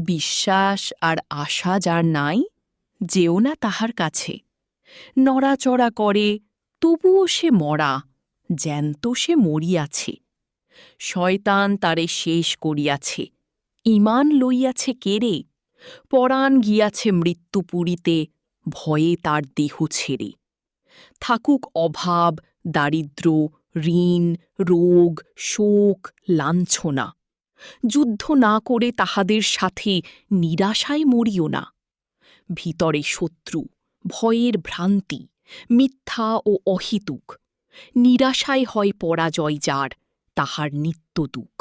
বিশ্বাস আর আশা যার নাই, যেও না তাহার কাছে। নড়াচড়া করে, তবুও সে মরা, জ্যান্ত সে মরিয়াছে। শয়তান তারে শেষ করিয়াছে, ঈমান লইয়াছে কেড়ে। পরাণ গিয়াছে মৃত্যু পুরীতে, ভয়ে তার দেহ ছেড়ে। থাকুক অভাব, দারিদ্র্য, ঋণ, রোগ, শোক, লাঞ্ছনা, যুদ্ধ না করে তাহাদের সাথে নিরাশায় মরিও না। ভিতরে শত্রু, ভয়ের ভ্রান্তি, মিথ্যা ও অহিতুক, নিরাশায় হয় পরাজয় যার, তাহার নিত্য দুঃখ।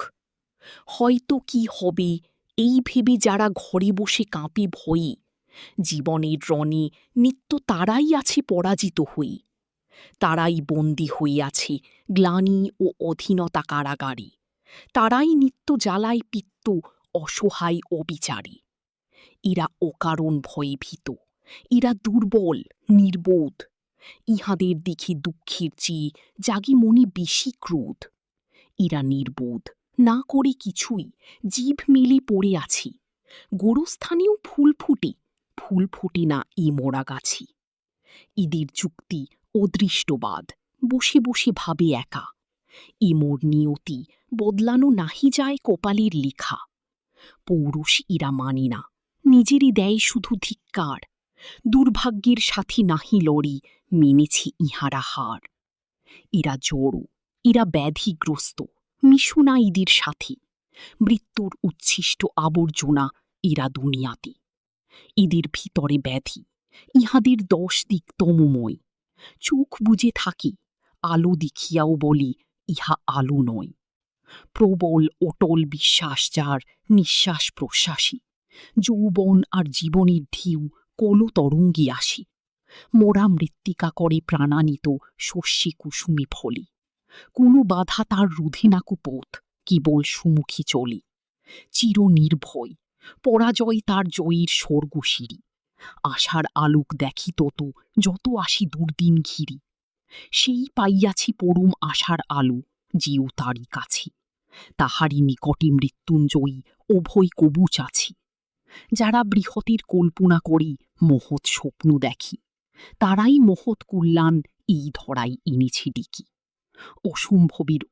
হয়তো কি হবে এই ভেবে যারা ঘরে বসে কাঁপে ভয়ে, জীবনের রণে নিত্য তারাই আছে পরাজিত হয়ে। তারাই বন্দী হইয়াছে গ্লানি ও অধীনতা কারাগারে। তারাই নিত্য জ্বালায় পিত্ত অসহায় অবিচারে। এরা অকারণ ভয়ে ভীত, এরা দুর্বল, নির্বোধ। ইহাদের দেখে দুঃখের চেয়ে জাগে মনে বেশি ক্রোধ। এরা নির্বোধ, না করে কিছুই, জিভ মেলে পড়ে আছি। গোরস্থানেও ফুল ফোটে, ফুল ফোটে না এ মরা গাছি। এদের যুক্তি অদৃষ্টবাদ, বসে বসে ভাবে একা। এ মোর নিয়তি বদলানো নাহি যায় কপালের লেখা। পৌরুষ এরা মানে না, নিজেরই দেয় শুধু ধিক্কার। দুর্ভাগ্যের সাথে নাহি লড়ি, মেনেছে ইহারা হার। এরা জড়ো, এরা ব্যাধিগ্রস্ত, মিশু না এদের সাথে। মৃত্যুর উচ্ছিষ্ট আবর্জনা এরা দুনিয়াতে। এদের ভিতরে ব্যাধি, ইহাদের 10 দিক তমময়। চোখ বুজে থাকে, আলো দেখিয়াও বলে ইহা আলো নয়। প্রবল অটল বিশ্বাস যার নিঃশ্বাস প্রশ্বাসে, যৌবন আর জীবনের ঢেউ কলতরঙ্গে আসে। মোরা মৃত্তিকা করে প্রাণানিত শস্যে কুসুমে ফলে। কোনো বাধা তার রুধে নাকু পথ, কেবল সুমুখী চলে। চির নির্ভয়, পরাজয় তার জয়ের স্বর্গসিঁড়ি। আশার আলোক দেখি তত, যত আসি দুর্দিন ঘিরে। সেই পাইয়াছি পরম আশার আলো, যেও তারই কাছে। তাহারই নিকটে মৃত্যুঞ্জয়ী অভয় কবুচ আছে। যারা বৃহতের কল্পনা করে মহৎ স্বপ্ন দেখি, তারাই মহৎ কল্যাণ এই ধরায় এনেছে ডেকে। অসম্ভবের